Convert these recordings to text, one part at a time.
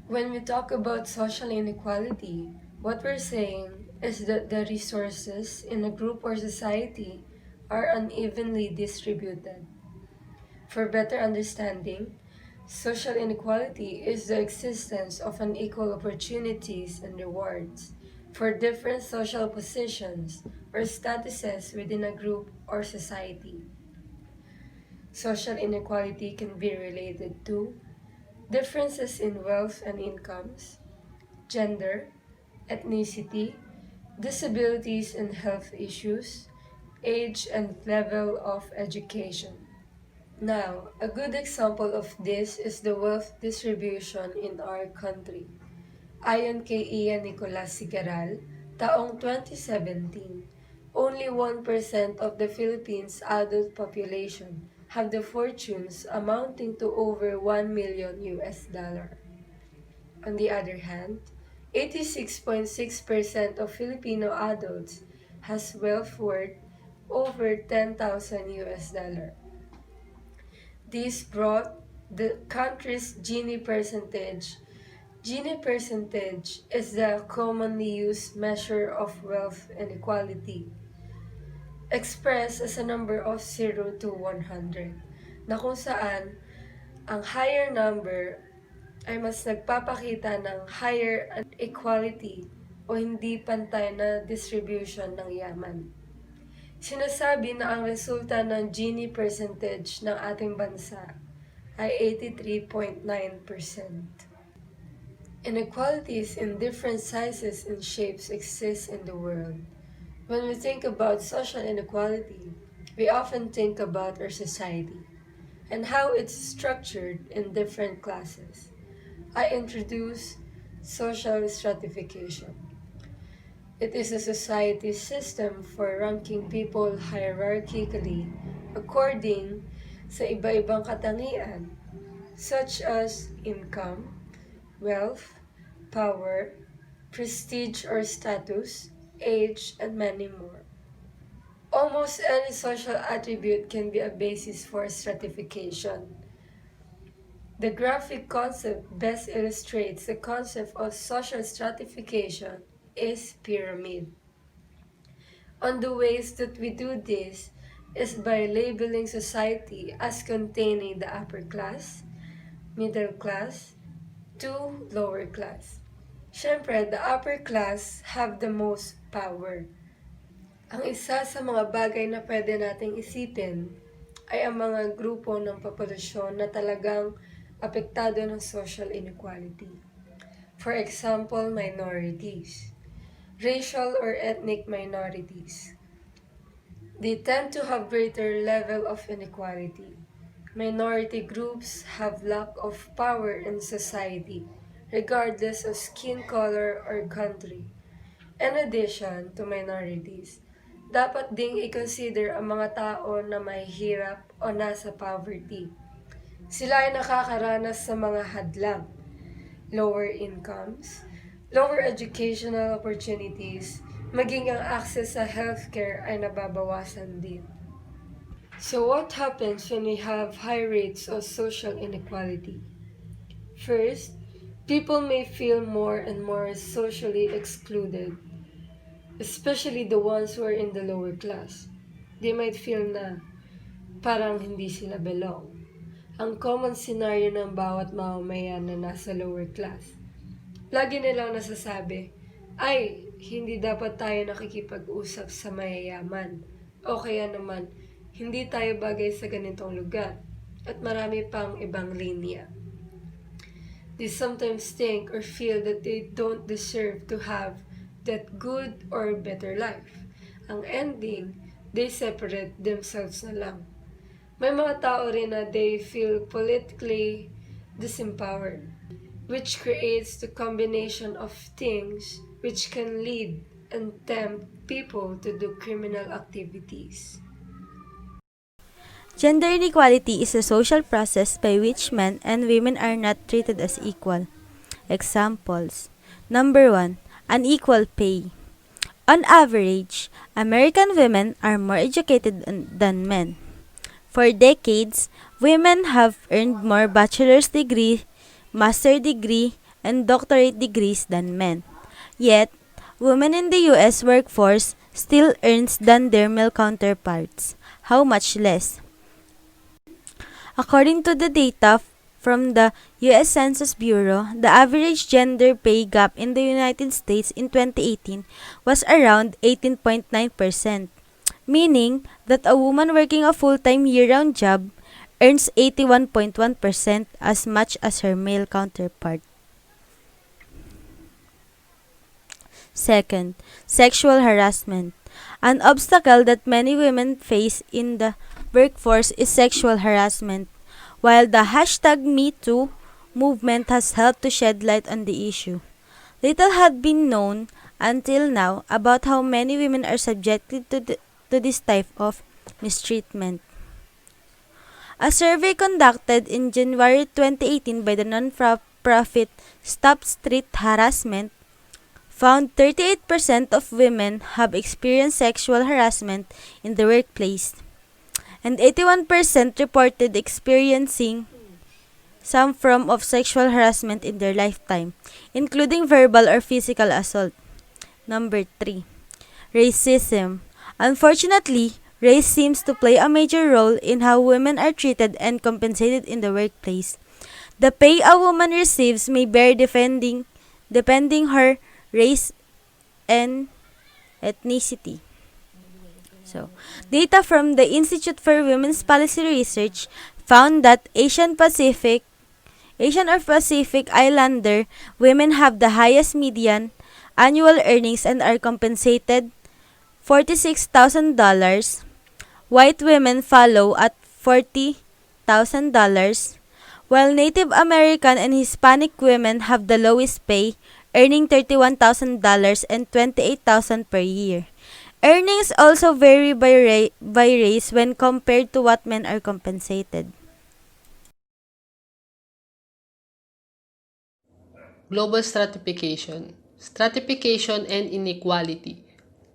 When we talk about social inequality, what we're saying is that the resources in a group or society are unevenly distributed. For better understanding, social inequality is the existence of unequal opportunities and rewards for different social positions or statuses within a group or society. Social inequality can be related to differences in wealth and incomes, gender, ethnicity, disabilities and health issues, age and level of education. Now, a good example of this is the wealth distribution in our country. Ayon kay Ian Nicolas Sigaral, taong 2017, only 1% of the Philippines' adult population have the fortunes amounting to over 1 million US dollar. On the other hand, 86.6% of Filipino adults has wealth worth over 10,000 US dollar. This brought the country's Gini percentage. Gini percentage is the commonly used measure of wealth inequality, expressed as a number of 0 to 100, na kung saan ang higher number ay mas nagpapakita ng higher equality o hindi pantay na distribution ng yaman. Sinasabi na ang resulta ng Gini percentage ng ating bansa ay 83.9%. Inequalities in different sizes and shapes exist in the world. When we think about social inequality, we often think about our society and how it's structured in different classes. I introduce social stratification. It is a society system for ranking people hierarchically according sa iba-ibang katangian such as income, wealth, power, prestige or status, age, and many more. Almost any social attribute can be a basis for stratification. The graphic concept best illustrates the concept of social stratification is pyramid. On the ways that we do this is by labeling society as containing the upper class, middle class, to lower class. Siyempre, the upper class have the most power. Ang isa sa mga bagay na pwede nating isipin ay ang mga grupo ng populasyon na talagang apektado ng social inequality. For example, minorities, racial or ethnic minorities. They tend to have greater level of inequality. Minority groups have lack of power in society, regardless of skin color or country. In addition to minorities, dapat ding i-consider ang mga tao na mahihirap o nasa poverty. Sila ay nakakaranas sa mga hadlang, lower incomes, lower educational opportunities, maging ang access sa healthcare ay nababawasan din. So what happens when we have high rates of social inequality? First, people may feel more and more socially excluded, especially the ones who are in the lower class. They might feel na parang hindi sila belong. Ang common scenario ng bawat mamamayan na nasa lower class. Lagi nilang nasasabi, ay, hindi dapat tayo nakikipag-usap sa mayayaman. O kaya naman, hindi tayo bagay sa ganitong lugar. At marami pang ibang linya. They sometimes think or feel that they don't deserve to have that good or better life. Ang ending, they separate themselves na lang. May mga tao rin na they feel politically disempowered, which creates the combination of things which can lead and tempt people to do criminal activities. Gender inequality is a social process by which men and women are not treated as equal. Examples. Number 1. Unequal pay. On average, American women are more educated than men. For decades, women have earned more bachelor's degree, master's degree, and doctorate degrees than men. Yet, women in the US workforce still earns than their male counterparts. How much less? According to the data from the US Census Bureau, the average gender pay gap in the United States in 2018 was around 18.9%, meaning that a woman working a full-time year-round job earns 81.1% as much as her male counterpart. Second, sexual harassment. An obstacle that many women face in the workforce is sexual harassment. While the hashtag #MeToo movement has helped to shed light on the issue, little had been known until now about how many women are subjected to this type of mistreatment. A survey conducted in January 2018 by the non-profit Stop Street Harassment found 38% of women have experienced sexual harassment in the workplace, and 81% reported experiencing some form of sexual harassment in their lifetime, including verbal or physical assault. Number 3. Racism. Unfortunately, race seems to play a major role in how women are treated and compensated in the workplace. The pay a woman receives may vary depending her race and ethnicity. So, data from the Institute for Women's Policy Research found that Asian or Pacific Islander women have the highest median annual earnings and are compensated $46,000. White women follow at $40,000, while Native American and Hispanic women have the lowest pay, earning $31,000 and $28,000 per year. Earnings also vary by race when compared to what men are compensated. Global stratification. Stratification and inequality.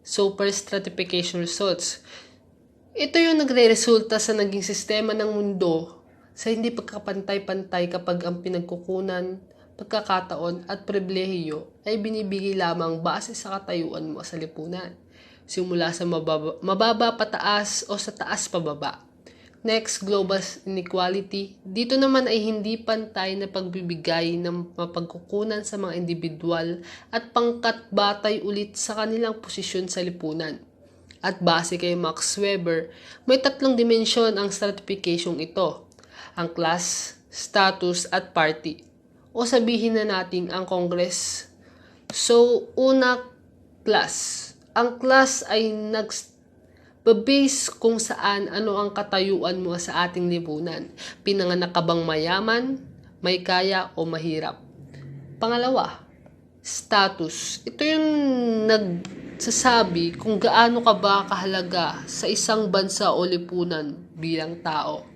Super stratification results. Ito yung nagre-resulta sa naging sistema ng mundo sa hindi pagkapantay-pantay kapag ang pinagkukunan, pagkakataon at pribilehiyo ay binibigay lamang base sa katayuan mo sa lipunan. Simula sa mababa pataas o sa taas pababa. Next, global inequality. Dito naman ay hindi pantay na pagbibigay ng mapagkukunan sa mga individual at pangkat batay ulit sa kanilang posisyon sa lipunan. At base kay Max Weber, may 3 dimensyon ang stratification ito. Ang class, status at party. O sabihin na natin ang Congress. So, una, class. Ang class ay base kung saan ano ang katayuan mo sa ating lipunan. Pinanganak ka bang mayaman, may kaya o mahirap? Pangalawa, status. Ito yung nagsasabi kung gaano ka ba kahalaga sa isang bansa o lipunan bilang tao.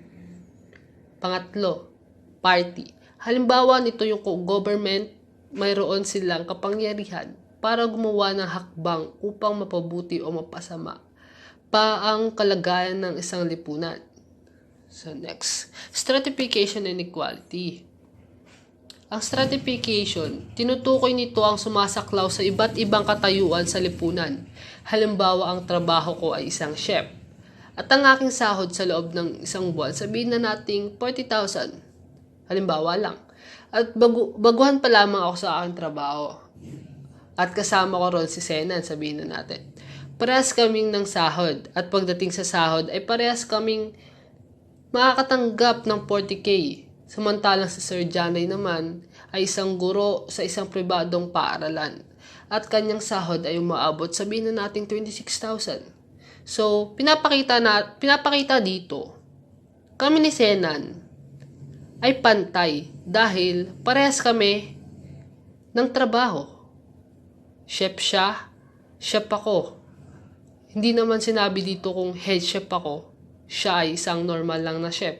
Pangatlo, party. Halimbawa nito yung government, mayroon silang kapangyarihan para gumawa ng hakbang upang mapabuti o mapasama pa ang kalagayan ng isang lipunan. So next, stratification and inequality. Ang stratification, tinutukoy nito ang sumasaklaw sa iba't ibang katayuan sa lipunan. Halimbawa, ang trabaho ko ay isang chef. At ang aking sahod sa loob ng isang buwan, sabihin na nating 40,000. Halimbawa lang. At baguhan pa lamang ako sa aking trabaho. At kasama ko ron si Senan, sabihin na natin. Parehas kaming ng sahod. At pagdating sa sahod ay parehas kaming makakatanggap ng 40K. Samantalang si Sir Janay naman ay isang guro sa isang pribadong paaralan. At kanyang sahod ay umaabot, sabihin na natin 26,000. So, pinapakita dito, kami ni Senan ay pantay dahil parehas kami ng trabaho. Chef siya, chef ako. Hindi naman sinabi dito kung head chef ako, siya ay isang normal lang na chef.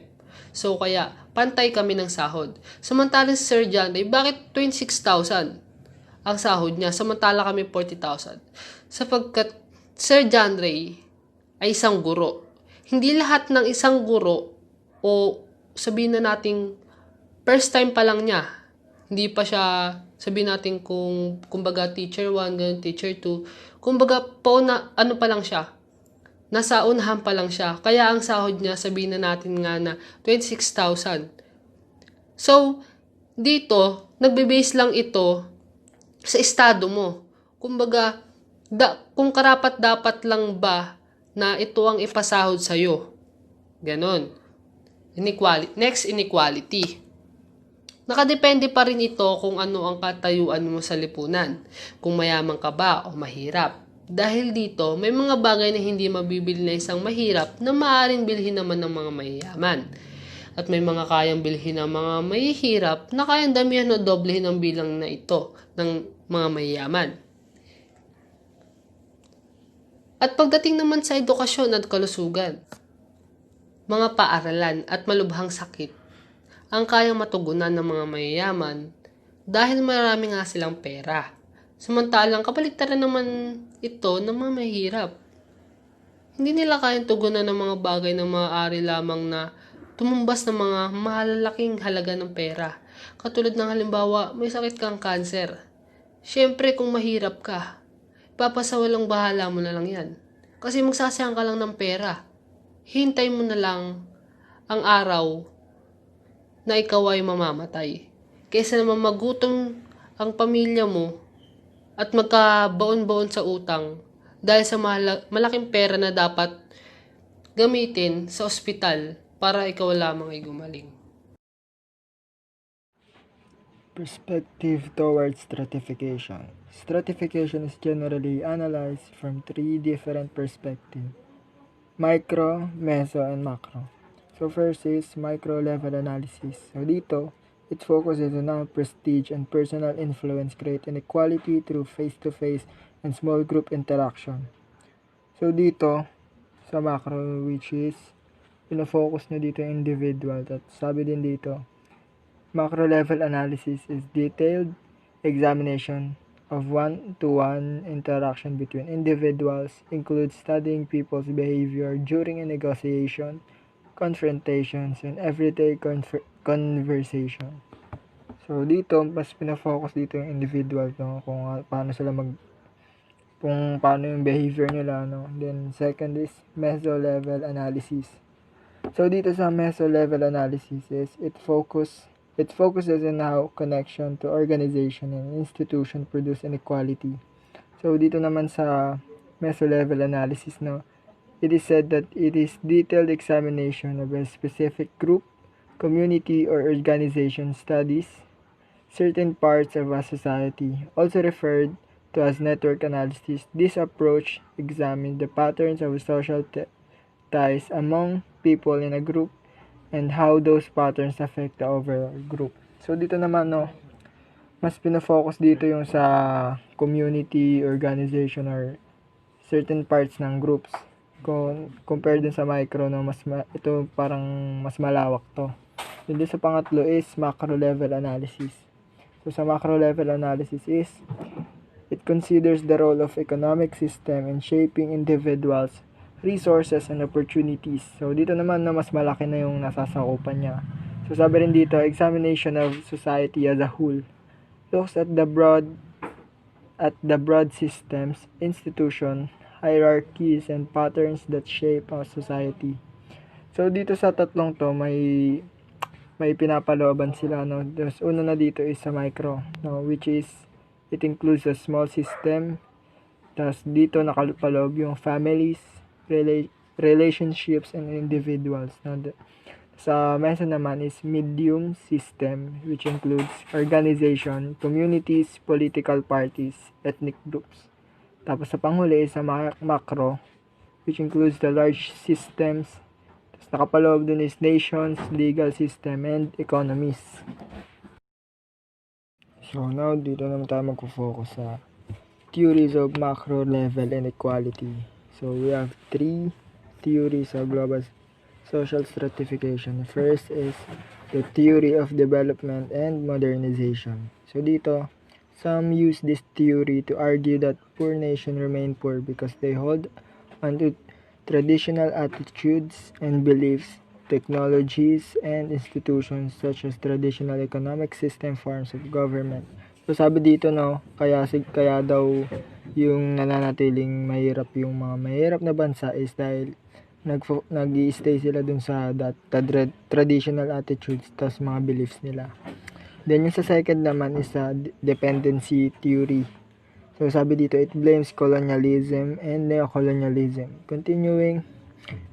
So kaya, pantay kami ng sahod. Samantalang si Sir John, bakit 26,000 ang sahod niya, samantala kami 40,000? Sapagkat Sir John Ray ay isang guro. Hindi lahat ng isang guro o sabihin na nating first time pa lang niya Hindi pa siya, sabihin natin kung kumbaga teacher 1, ganun, teacher 2. Kumbaga ano pa lang siya. Nasa unahan pa lang siya. Kaya ang sahod niya, sabihin na natin nga na 26,000. So, dito, nagbe-base lang ito sa estado mo. Kumbaga, kung karapat-dapat lang ba na ito ang ipasahod sa'yo. Ganon. Next, inequality. Nakadepende pa rin ito kung ano ang katayuan mo sa lipunan. Kung mayaman ka ba o mahirap. Dahil dito, may mga bagay na hindi mabibili na isang mahirap na maaaring bilhin naman ng mga mayayaman. At may mga kayang bilhin ng mga mahihirap na kayang damihan o doblehin ang bilang na ito ng mga mayayaman. At pagdating naman sa edukasyon at kalusugan, mga paaralan at malubhang sakit ang kayang matugunan ng mga mayayaman dahil marami nga silang pera. Samantalang kabaligtaran naman ito ng mga mahirap. Hindi nila kayang tugunan ng mga bagay na maaari lamang na tumumbas ng mga malalaking halaga ng pera. Katulad ng halimbawa, may sakit kang cancer. Siyempre kung mahirap ka, papasawalang bahala mo na lang yan. Kasi magsasayang ka lang ng pera. Hintay mo na lang ang araw na ikaw ay mamamatay. Kaysa naman magutom ang pamilya mo at magkabaon-baon sa utang dahil sa malaking pera na dapat gamitin sa ospital para ikaw lamang ay gumaling. Perspective towards stratification. Stratification is generally analyzed from 3 different perspectives: micro, meso, and macro. So first is micro-level analysis. So dito, it focuses on how prestige and personal influence create inequality through face-to-face and small group interaction. So dito, sa macro, which is, pinafocus nyo dito yung individual. At sabi din dito, macro-level analysis is detailed examination of one-to-one interaction between individuals, includes studying people's behavior during a negotiation, confrontations, and everyday conversation. So dito, mas pinafocus dito yung individual, no? Kung paano sila kung paano yung behavior nila, no? Then second is meso-level analysis. So dito sa meso-level analysis is it focuses on how connection to organization and institution produce inequality. So dito naman sa meso-level analysis, no, it is said that it is detailed examination of a specific group, community, or organization studies certain parts of a society, also referred to as network analysis. This approach examines the patterns of social ties among people in a group and how those patterns affect the overall group. So dito naman, no, mas pinafocus dito yung sa community, organization, or certain parts ng groups. Compared din sa micro, no, ito parang mas malawak to. Then sa pangatlo is macro level analysis. So sa macro level analysis is it considers the role of economic system in shaping individuals, resources, and opportunities. So dito naman, no, mas malaki na yung nasasakupan niya. So sabi rin dito, examination of society as a whole looks at the broad systems, institution, hierarchies, and patterns that shape our society. So dito sa tatlong to, may pinapalooban sila, no. There's una na dito is sa micro, no, which is it includes a small system. Tapos dito nakaloob yung families, relationships, and individuals, no. Sa meso naman is medium system, which includes organization, communities, political parties, ethnic groups. Tapos sa panghuli is sa macro, which includes the large systems. Tapos nakapaloob dun is nations, legal system, and economies. So now, dito naman tayo magpo-focus sa theories of macro level inequality. So we have 3 theories of global social stratification. First is the theory of development and modernization. So dito, some use this theory to argue that poor nations remain poor because they hold onto traditional attitudes and beliefs technologies, and institutions such as traditional economic system forms of government. So sabi dito no, kaya daw yung nananatiling mahirap yung mga mahirap na bansa is dahil nag-i-stay sila dun sa traditional attitudes tas mga beliefs nila. Then yung sa second naman is sa dependency theory. So sabi dito, it blames colonialism and neocolonialism, continuing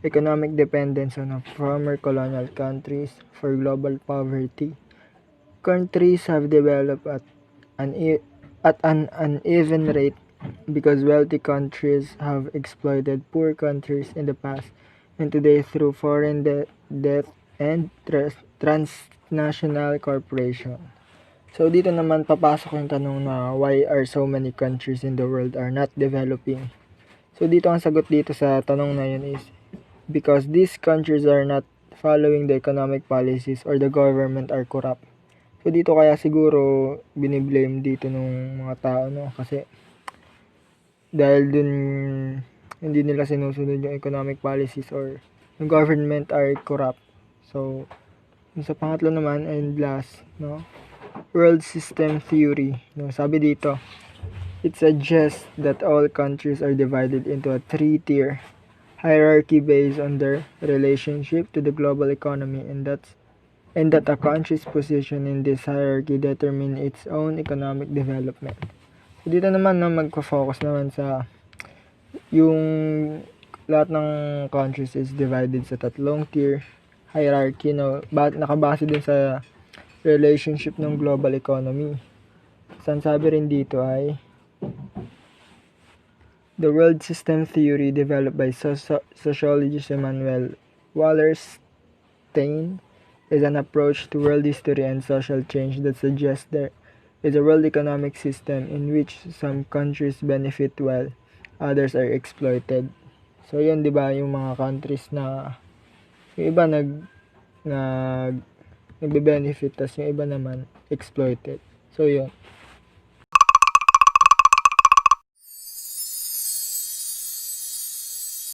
economic dependence on former colonial countries for global poverty. Countries have developed at an uneven rate because wealthy countries have exploited poor countries in the past and today through foreign debt and transnational corporation. So dito naman papasok yung tanong na why are so many countries in the world are not developing. So dito ang sagot dito sa tanong na yun is because these countries are not following the economic policies or the government are corrupt. So dito kaya siguro biniblame dito nung mga tao no kasi dahil dun hindi nila sinusunod yung economic policies or yung government are corrupt. So yung sa pangatlo naman and last no, world system theory no, sabi dito it suggests that all countries are divided into a three-tier hierarchy based on their relationship to the global economy and that a country's position in this hierarchy determine its own economic development. So, dito naman no, magpo-focus naman sa yung lahat ng countries is divided sa tatlong tier hierarchy no, nakabase din sa relationship ng global economy. San sabi rin dito ay the world system theory developed by sociologist Emmanuel Wallerstein is an approach to world history and social change that suggests there is a world economic system in which some countries benefit while others are exploited. So yun 'di ba yung mga countries na yung iba nagbe-benefit tas yung iba naman exploited. So yun.